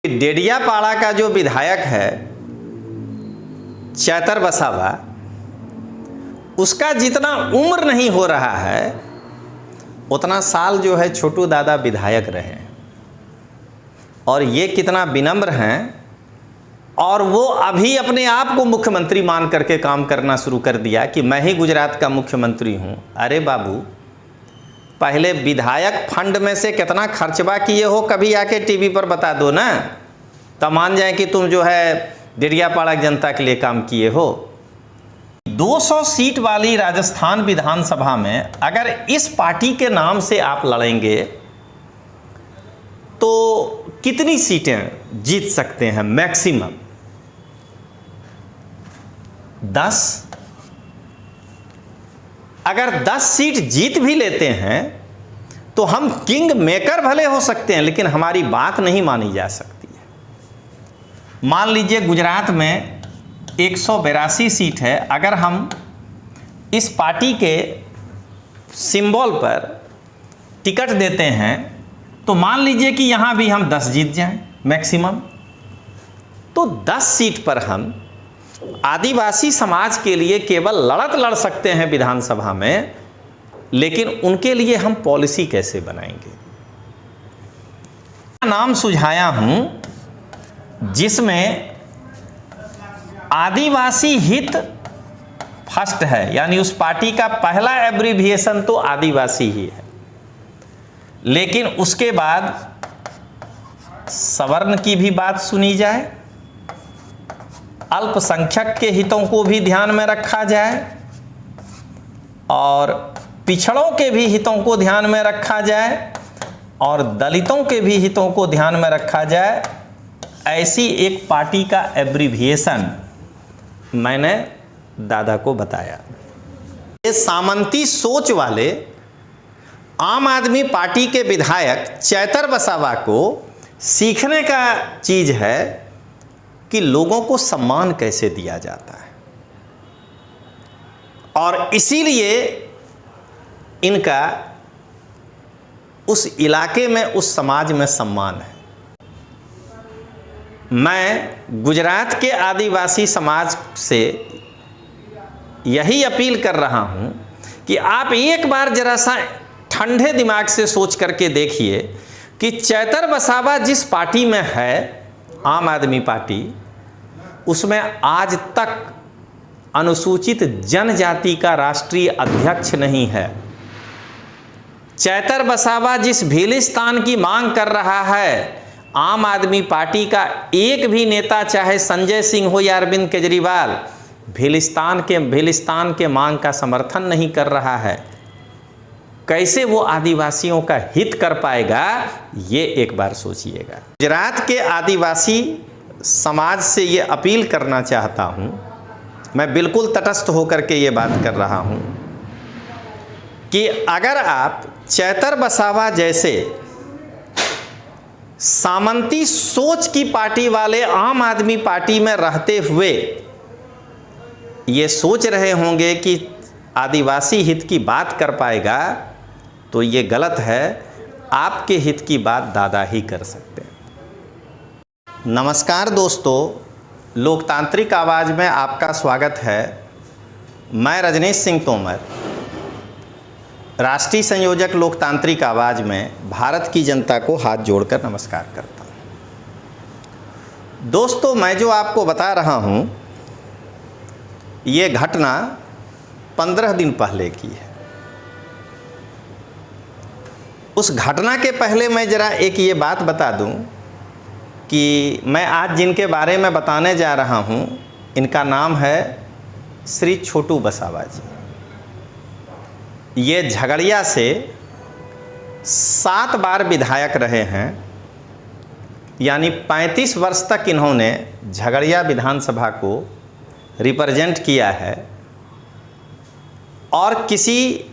डेडियापाड़ा का जो विधायक है चैतर वसावा, उसका जितना उम्र नहीं हो रहा है उतना साल जो है छोटू दादा विधायक रहे हैं। और ये कितना विनम्र हैं, और वो अभी अपने आप को मुख्यमंत्री मान करके काम करना शुरू कर दिया कि मैं ही गुजरात का मुख्यमंत्री हूँ। अरे बाबू, पहले विधायक फंड में से कितना खर्चवा किए हो कभी आके टीवी पर बता दो ना, तब मान जाए कि तुम जो है डेडियापाड़ा जनता के लिए काम किए हो। 200 सीट वाली राजस्थान विधानसभा में अगर इस पार्टी के नाम से आप लड़ेंगे तो कितनी सीटें जीत सकते हैं? मैक्सिमम 10। अगर 10 सीट जीत भी लेते हैं तो हम किंग मेकर भले हो सकते हैं, लेकिन हमारी बात नहीं मानी जा सकती है। मान लीजिए गुजरात में 182 सीट है, अगर हम इस पार्टी के सिंबल पर टिकट देते हैं तो मान लीजिए कि यहाँ भी हम 10 जीत जाएं मैक्सिमम, तो 10 सीट पर हम आदिवासी समाज के लिए केवल लड़त लड़ सकते हैं विधानसभा में, लेकिन उनके लिए हम पॉलिसी कैसे बनाएंगे? नाम सुझाया हूं जिसमें आदिवासी हित फर्स्ट है, यानी उस पार्टी का पहला एब्रिविएशन तो आदिवासी ही है, लेकिन उसके बाद सवर्ण की भी बात सुनी जाए, अल्पसंख्यक के हितों को भी ध्यान में रखा जाए और पिछड़ों के भी हितों को ध्यान में रखा जाए और दलितों के भी हितों को ध्यान में रखा जाए। ऐसी एक पार्टी का एब्रिविएशन मैंने दादा को बताया। ये सामंती सोच वाले आम आदमी पार्टी के विधायक चैतर वसावा को सीखने का चीज है कि लोगों को सम्मान कैसे दिया जाता है, और इसीलिए इनका उस इलाके में, उस समाज में सम्मान है। मैं गुजरात के आदिवासी समाज से यही अपील कर रहा हूं कि आप एक बार जरा सा ठंडे दिमाग से सोच करके देखिए कि चैतर वसावा जिस पार्टी में है, आम आदमी पार्टी, उसमें आज तक अनुसूचित जनजाति का राष्ट्रीय अध्यक्ष नहीं है। चैतर वसावा जिस भीलिस्तान की मांग कर रहा है, आम आदमी पार्टी का एक भी नेता, चाहे संजय सिंह हो या अरविंद केजरीवाल, भीलिस्तान के मांग का समर्थन नहीं कर रहा है। कैसे वो आदिवासियों का हित कर पाएगा, ये एक बार सोचिएगा। गुजरात के आदिवासी समाज से ये अपील करना चाहता हूँ, मैं बिल्कुल तटस्थ होकर के ये बात कर रहा हूँ कि अगर आप चैतर वसावा जैसे सामंती सोच की पार्टी वाले आम आदमी पार्टी में रहते हुए ये सोच रहे होंगे कि आदिवासी हित की बात कर पाएगा, तो ये गलत है। आपके हित की बात दादा ही कर सकते हैं। नमस्कार दोस्तों, लोकतांत्रिक आवाज़ में आपका स्वागत है। मैं रजनीश सिंह तोमर, राष्ट्रीय संयोजक लोकतांत्रिक आवाज़ में भारत की जनता को हाथ जोड़कर नमस्कार करता हूँ। दोस्तों, मैं जो आपको बता रहा हूँ ये घटना 15 दिन पहले की है। उस घटना के पहले मैं ज़रा एक ये बात बता दूं कि मैं आज जिनके बारे में बताने जा रहा हूं, इनका नाम है श्री छोटू वसावा जी। ये झगड़िया से 7 बार विधायक रहे हैं, यानी 35 वर्ष तक इन्होंने झगड़िया विधानसभा को रिप्रेजेंट किया है, और किसी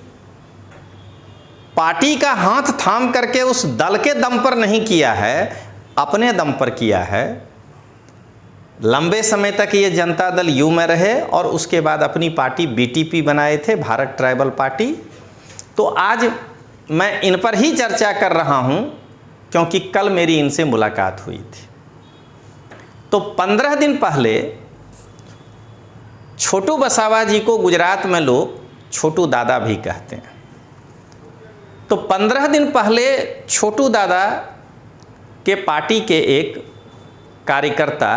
पार्टी का हाथ थाम करके उस दल के दम पर नहीं किया है, अपने दम पर किया है। लंबे समय तक ये जनता दल यू में रहे और उसके बाद अपनी पार्टी बीटीपी बनाए थे, भारत ट्राइबल पार्टी। तो आज मैं इन पर ही चर्चा कर रहा हूं क्योंकि कल मेरी इनसे मुलाकात हुई थी। तो 15 दिन पहले छोटू वसावा जी को गुजरात में लोग छोटू दादा भी कहते हैं। तो 15 दिन पहले छोटू दादा के पार्टी के एक कार्यकर्ता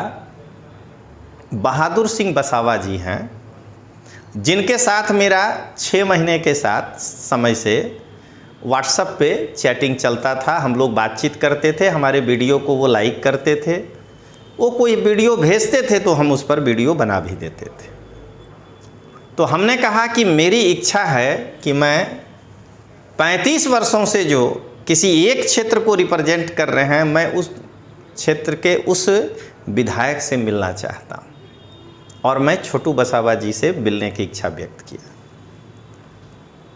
बहादुर सिंह वसावा जी हैं, जिनके साथ मेरा 6 महीने के साथ समय से व्हाट्सएप पे चैटिंग चलता था। हम लोग बातचीत करते थे, हमारे वीडियो को वो लाइक करते थे, वो कोई वीडियो भेजते थे तो हम उस पर वीडियो बना भी देते थे। तो हमने कहा कि मेरी इच्छा है कि मैं 35 वर्षों से जो किसी एक क्षेत्र को रिप्रेजेंट कर रहे हैं, मैं उस क्षेत्र के उस विधायक से मिलना चाहता हूँ, और मैं छोटू वसावा जी से मिलने की इच्छा व्यक्त किया।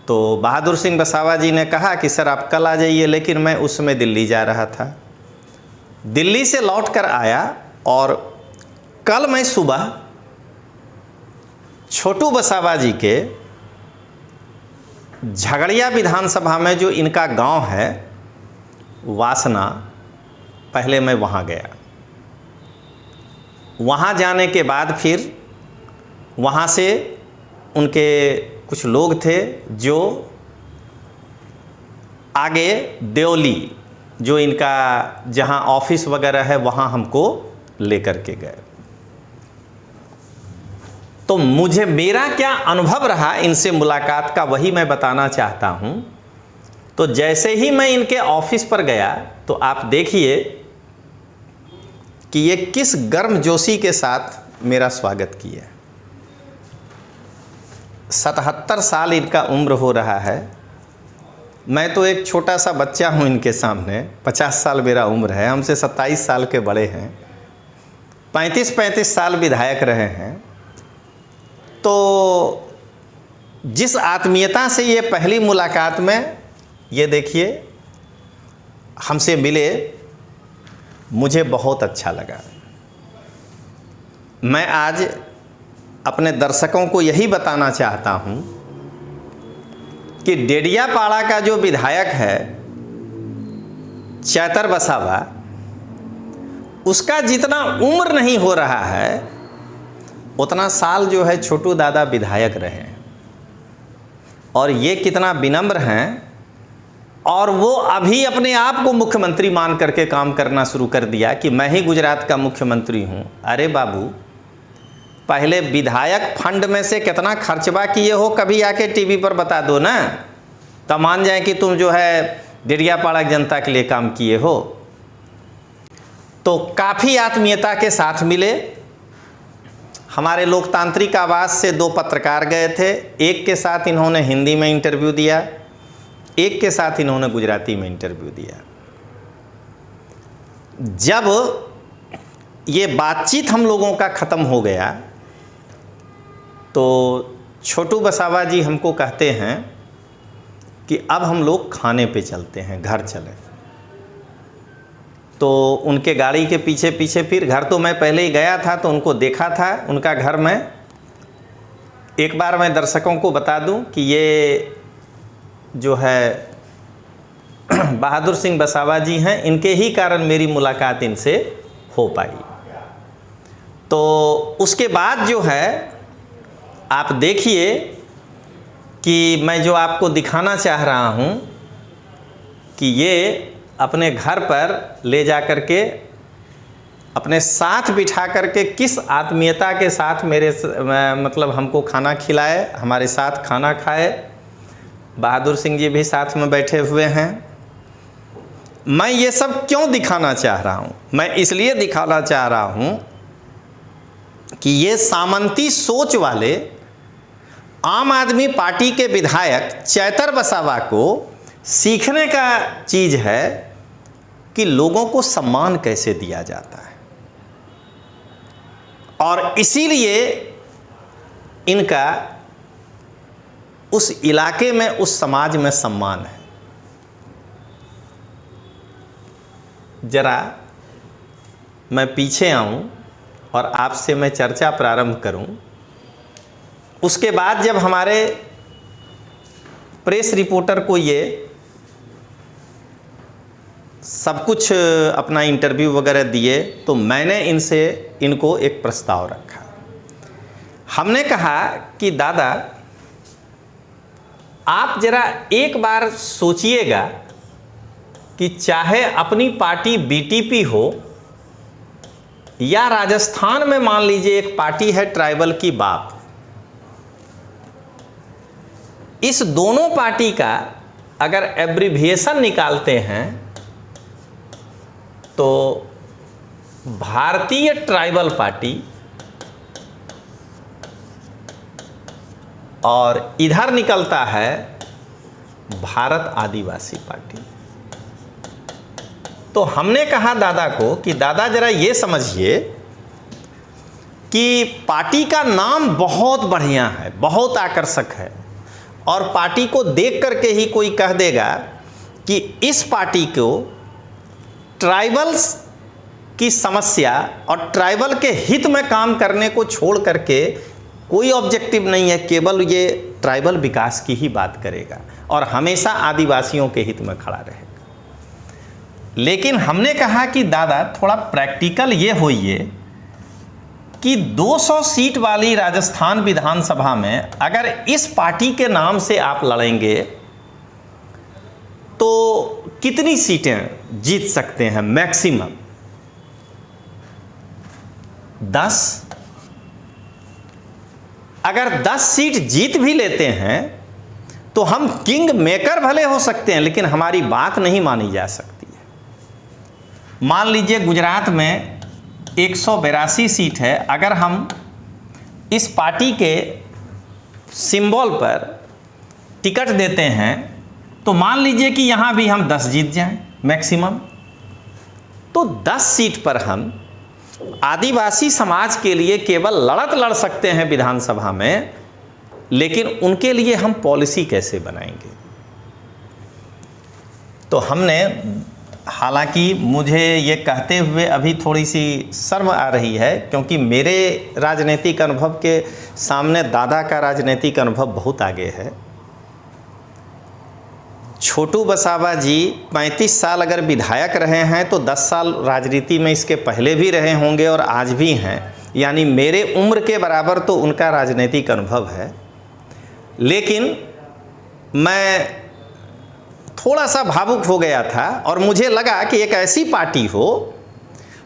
तो बहादुर सिंह वसावा जी ने कहा कि सर आप कल आ जाइए, लेकिन मैं उस समय दिल्ली जा रहा था। दिल्ली से लौट कर आया और कल मैं सुबह छोटू वसावा जी के झगड़िया विधानसभा में जो इनका गांव है वासना, पहले मैं वहां गया। वहां जाने के बाद फिर वहां से उनके कुछ लोग थे जो आगे देवली, जो इनका जहां ऑफिस वगैरह है, वहां हमको लेकर के गए। तो मुझे मेरा क्या अनुभव रहा इनसे मुलाकात का, वही मैं बताना चाहता हूं। तो जैसे ही मैं इनके ऑफिस पर गया तो आप देखिए कि ये किस गर्मजोशी के साथ मेरा स्वागत किया। 77 साल इनका उम्र हो रहा है, मैं तो एक छोटा सा बच्चा हूं इनके सामने। 50 साल मेरा उम्र है, हमसे 27 साल के बड़े हैं, 35 साल विधायक रहे हैं। तो जिस आत्मीयता से ये पहली मुलाकात में ये देखिए हमसे मिले, मुझे बहुत अच्छा लगा। मैं आज अपने दर्शकों को यही बताना चाहता हूं कि डेडियापाड़ा का जो विधायक है चैतर वसावा, उसका जितना उम्र नहीं हो रहा है उतना साल जो है छोटू दादा विधायक रहे हैं। और ये कितना विनम्र हैं, और वो अभी अपने आप को मुख्यमंत्री मान करके काम करना शुरू कर दिया कि मैं ही गुजरात का मुख्यमंत्री हूँ। अरे बाबू, पहले विधायक फंड में से कितना खर्चवा किए हो कभी आके टीवी पर बता दो ना, तब मान जाए कि तुम जो है डेडियापाड़ा जनता के लिए काम किए हो। तो काफ़ी आत्मीयता के साथ मिले। हमारे लोकतांत्रिक आवाज़ से 2 पत्रकार गए थे, एक के साथ इन्होंने हिंदी में इंटरव्यू दिया, एक के साथ इन्होंने गुजराती में इंटरव्यू दिया। जब ये बातचीत हम लोगों का ख़त्म हो गया तो छोटू वसावा जी हमको कहते हैं कि अब हम लोग खाने पे चलते हैं, घर चले। तो उनके गाड़ी के पीछे पीछे फिर, घर तो मैं पहले ही गया था तो उनको देखा था उनका घर में। एक बार मैं दर्शकों को बता दूं कि ये जो है बहादुर सिंह वसावा जी हैं, इनके ही कारण मेरी मुलाकात इनसे हो पाई। तो उसके बाद जो है आप देखिए कि मैं जो आपको दिखाना चाह रहा हूं कि ये अपने घर पर ले जा कर के अपने साथ बिठा करके किस आत्मीयता के साथ मेरे मतलब हमको खाना खिलाए, हमारे साथ खाना खाए। बहादुर सिंह जी भी साथ में बैठे हुए हैं। मैं ये सब क्यों दिखाना चाह रहा हूँ? मैं इसलिए दिखाना चाह रहा हूँ कि ये सामंती सोच वाले आम आदमी पार्टी के विधायक चैतर वसावा को सीखने का चीज़ है कि लोगों को सम्मान कैसे दिया जाता है। और इसीलिए इनका उस इलाके में, उस समाज में सम्मान है। जरा मैं पीछे आऊं और आपसे मैं चर्चा प्रारंभ करूं। उसके बाद जब हमारे प्रेस रिपोर्टर को ये सब कुछ अपना इंटरव्यू वगैरह दिए, तो मैंने इनको एक प्रस्ताव रखा। हमने कहा कि दादा आप जरा एक बार सोचिएगा कि चाहे अपनी पार्टी बीटीपी हो या राजस्थान में मान लीजिए एक पार्टी है ट्राइबल की बाप, इस दोनों पार्टी का अगर एब्रिविएशन निकालते हैं तो भारतीय ट्राइबल पार्टी और इधर निकलता है भारत आदिवासी पार्टी। तो हमने कहा दादा को कि दादा जरा ये समझिए कि पार्टी का नाम बहुत बढ़िया है, बहुत आकर्षक है, और पार्टी को देख करके ही कोई कह देगा कि इस पार्टी को ट्राइबल्स की समस्या और ट्राइबल के हित में काम करने को छोड़ करके कोई ऑब्जेक्टिव नहीं है, केवल ये ट्राइबल विकास की ही बात करेगा और हमेशा आदिवासियों के हित में खड़ा रहेगा। लेकिन हमने कहा कि दादा थोड़ा प्रैक्टिकल ये होइए कि 200 सीट वाली राजस्थान विधानसभा में अगर इस पार्टी के नाम से आप लड़ेंगे तो कितनी सीटें जीत सकते हैं? मैक्सिमम 10। अगर 10 सीट जीत भी लेते हैं तो हम किंग मेकर भले हो सकते हैं, लेकिन हमारी बात नहीं मानी जा सकती है। मान लीजिए गुजरात में 182 सीट है, अगर हम इस पार्टी के सिंबल पर टिकट देते हैं तो मान लीजिए कि यहाँ भी हम 10 जीत जाएं मैक्सिमम, तो 10 सीट पर हम आदिवासी समाज के लिए केवल लड़त लड़ सकते हैं विधानसभा में, लेकिन उनके लिए हम पॉलिसी कैसे बनाएंगे? तो हमने, हालांकि मुझे ये कहते हुए अभी थोड़ी सी शर्म आ रही है, क्योंकि मेरे राजनीतिक अनुभव के सामने दादा का राजनीतिक अनुभव बहुत आगे है। छोटू बसावा जी 35 साल अगर विधायक रहे हैं तो 10 साल राजनीति में इसके पहले भी रहे होंगे और आज भी हैं, यानी मेरे उम्र के बराबर तो उनका राजनीतिक अनुभव है। लेकिन मैं थोड़ा सा भावुक हो गया था और मुझे लगा कि एक ऐसी पार्टी हो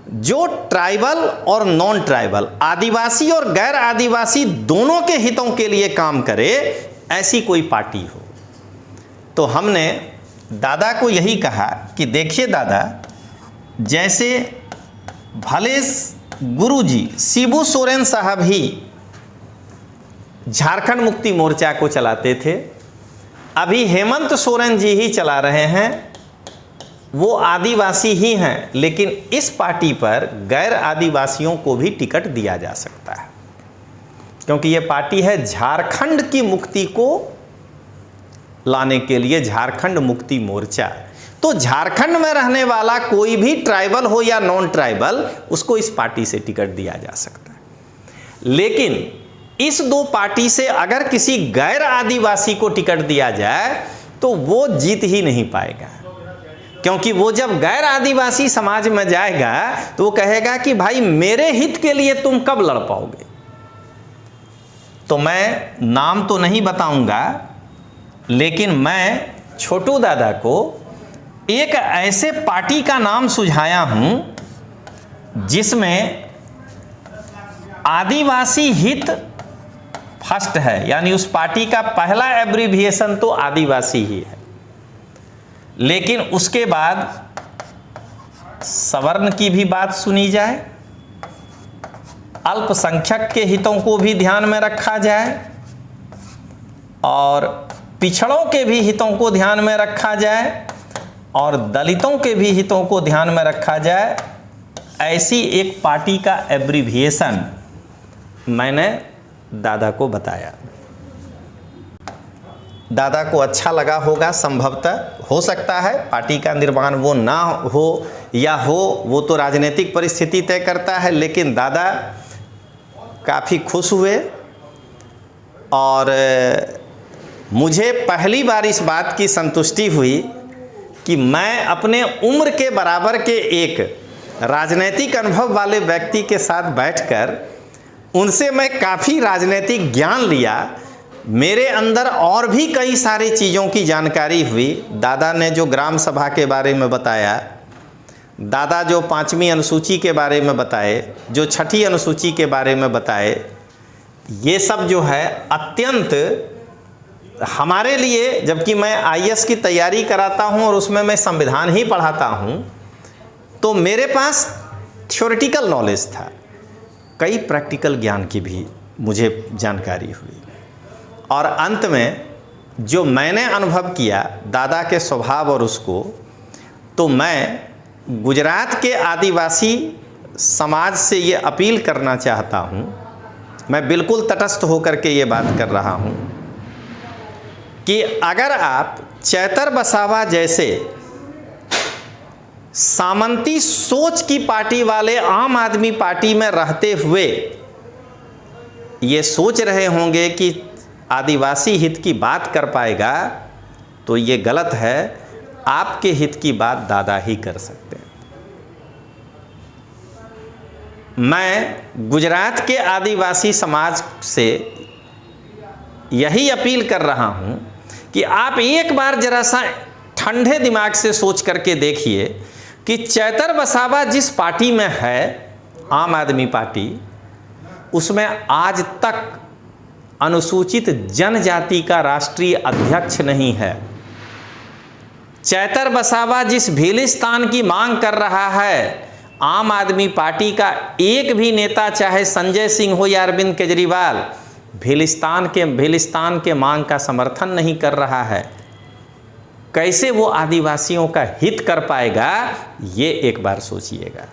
जो ट्राइबल और नॉन ट्राइबल, आदिवासी और गैर आदिवासी दोनों के हितों के लिए काम करे, ऐसी कोई पार्टी हो। तो हमने दादा को यही कहा कि देखिए दादा, जैसे भले गुरुजी शिबू सोरेन साहब ही झारखंड मुक्ति मोर्चा को चलाते थे, अभी हेमंत सोरेन जी ही चला रहे हैं, वो आदिवासी ही हैं, लेकिन इस पार्टी पर गैर आदिवासियों को भी टिकट दिया जा सकता है, क्योंकि ये पार्टी है झारखंड की मुक्ति को लाने के लिए, झारखंड मुक्ति मोर्चा। तो झारखंड में रहने वाला कोई भी ट्राइबल हो या नॉन ट्राइबल, उसको इस पार्टी से टिकट दिया जा सकता है। लेकिन इस दो पार्टी से अगर किसी गैर आदिवासी को टिकट दिया जाए तो वो जीत ही नहीं पाएगा, क्योंकि वो जब गैर आदिवासी समाज में जाएगा तो वो कहेगा कि भाई मेरे हित के लिए तुम कब लड़ पाओगे। तो मैं नाम तो नहीं बताऊंगा, लेकिन मैं छोटू दादा को एक ऐसे पार्टी का नाम सुझाया हूं जिसमें आदिवासी हित फर्स्ट है, यानी उस पार्टी का पहला एब्रिविएशन तो आदिवासी ही है, लेकिन उसके बाद सवर्ण की भी बात सुनी जाए, अल्पसंख्यक के हितों को भी ध्यान में रखा जाए और पिछड़ों के भी हितों को ध्यान में रखा जाए और दलितों के भी हितों को ध्यान में रखा जाए। ऐसी एक पार्टी का एब्रिविएशन मैंने दादा को बताया। दादा को अच्छा लगा होगा, संभवतः हो सकता है पार्टी का निर्माण वो ना हो या हो, वो तो राजनीतिक परिस्थिति तय करता है, लेकिन दादा काफ़ी खुश हुए और मुझे पहली बार इस बात की संतुष्टि हुई कि मैं अपने उम्र के बराबर के एक राजनीतिक अनुभव वाले व्यक्ति के साथ बैठकर उनसे मैं काफ़ी राजनीतिक ज्ञान लिया। मेरे अंदर और भी कई सारी चीज़ों की जानकारी हुई। दादा ने जो ग्राम सभा के बारे में बताया, दादा जो 5वीं अनुसूची के बारे में बताए, जो 6ठी अनुसूची के बारे में बताए, ये सब जो है अत्यंत हमारे लिए, जबकि मैं आईएएस की तैयारी कराता हूँ और उसमें मैं संविधान ही पढ़ाता हूँ, तो मेरे पास थ्योरेटिकल नॉलेज था, कई प्रैक्टिकल ज्ञान की भी मुझे जानकारी हुई। और अंत में जो मैंने अनुभव किया दादा के स्वभाव और उसको, तो मैं गुजरात के आदिवासी समाज से ये अपील करना चाहता हूँ, मैं बिल्कुल तटस्थ होकर के ये बात कर रहा हूँ कि अगर आप चैतर वसावा जैसे सामंती सोच की पार्टी वाले आम आदमी पार्टी में रहते हुए ये सोच रहे होंगे कि आदिवासी हित की बात कर पाएगा, तो ये गलत है। आपके हित की बात दादा ही कर सकते हैं। मैं गुजरात के आदिवासी समाज से यही अपील कर रहा हूं कि आप एक बार जरा सा ठंडे दिमाग से सोच करके देखिए कि चैतर वसावा जिस पार्टी में है, आम आदमी पार्टी, उसमें आज तक अनुसूचित जनजाति का राष्ट्रीय अध्यक्ष नहीं है। चैतर वसावा जिस भीलिस्तान की मांग कर रहा है, आम आदमी पार्टी का एक भी नेता, चाहे संजय सिंह हो या अरविंद केजरीवाल, भीलिस्तान के मांग का समर्थन नहीं कर रहा है। कैसे वो आदिवासियों का हित कर पाएगा, ये एक बार सोचिएगा।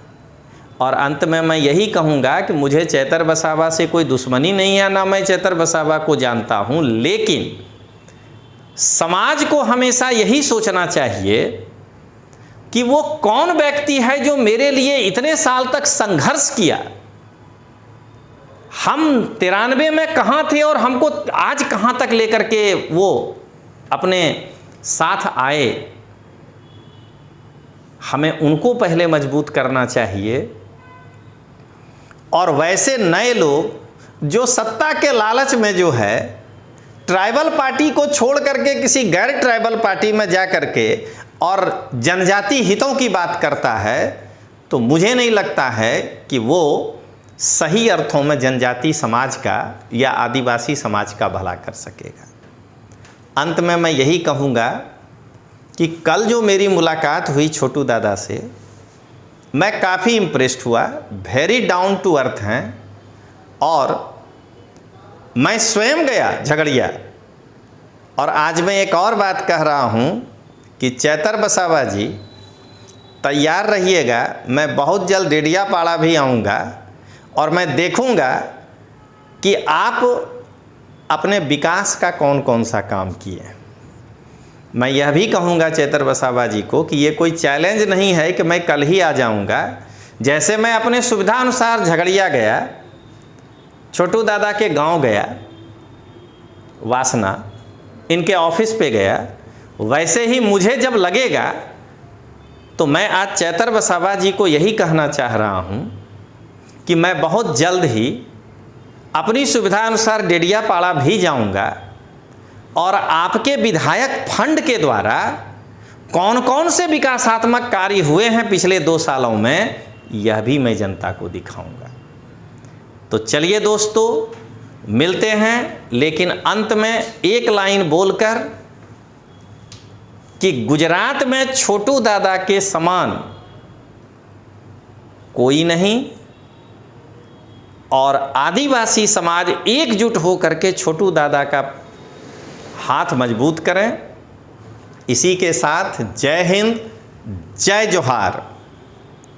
और अंत में मैं यही कहूँगा कि मुझे चैतर वसावा से कोई दुश्मनी नहीं है, ना मैं चैतर वसावा को जानता हूँ, लेकिन समाज को हमेशा यही सोचना चाहिए कि वो कौन व्यक्ति है जो मेरे लिए इतने साल तक संघर्ष किया। हम 93 में कहाँ थे और हमको आज कहाँ तक लेकर के वो अपने साथ आए। हमें उनको पहले मजबूत करना चाहिए। और वैसे नए लोग जो सत्ता के लालच में जो है ट्राइबल पार्टी को छोड़ करके किसी गैर ट्राइबल पार्टी में जा करके और जनजाति हितों की बात करता है, तो मुझे नहीं लगता है कि वो सही अर्थों में जनजाति समाज का या आदिवासी समाज का भला कर सकेगा। अंत में मैं यही कहूँगा कि कल जो मेरी मुलाकात हुई छोटू दादा से, मैं काफ़ी इम्प्रेस्ड हुआ। वेरी डाउन टू अर्थ हैं। और मैं स्वयं गया झगड़िया। और आज मैं एक और बात कह रहा हूँ कि चैतर वसावा जी तैयार रहिएगा, मैं बहुत जल्द डेडियापाड़ा भी आऊँगा और मैं देखूँगा कि आप अपने विकास का कौन कौन सा काम किए। मैं यह भी कहूँगा चैतर वसावा जी को कि ये कोई चैलेंज नहीं है कि मैं कल ही आ जाऊँगा। जैसे मैं अपने सुविधा अनुसार झगड़िया गया, छोटू दादा के गांव गया, वासना, इनके ऑफिस पे गया, वैसे ही मुझे जब लगेगा तो मैं आज चैतर वसावा जी को यही कहना चाह रहा हूँ कि मैं बहुत जल्द ही अपनी सुविधा अनुसार डेडियापाड़ा भी जाऊँगा और आपके विधायक फंड के द्वारा कौन कौन से विकासात्मक कार्य हुए हैं पिछले 2 सालों में, यह भी मैं जनता को दिखाऊंगा। तो चलिए दोस्तों, मिलते हैं, लेकिन अंत में एक लाइन बोलकर कि गुजरात में छोटू दादा के समान कोई नहीं और आदिवासी समाज एकजुट होकर के छोटू दादा का हाथ मजबूत करें। इसी के साथ जय हिंद, जय जोहार।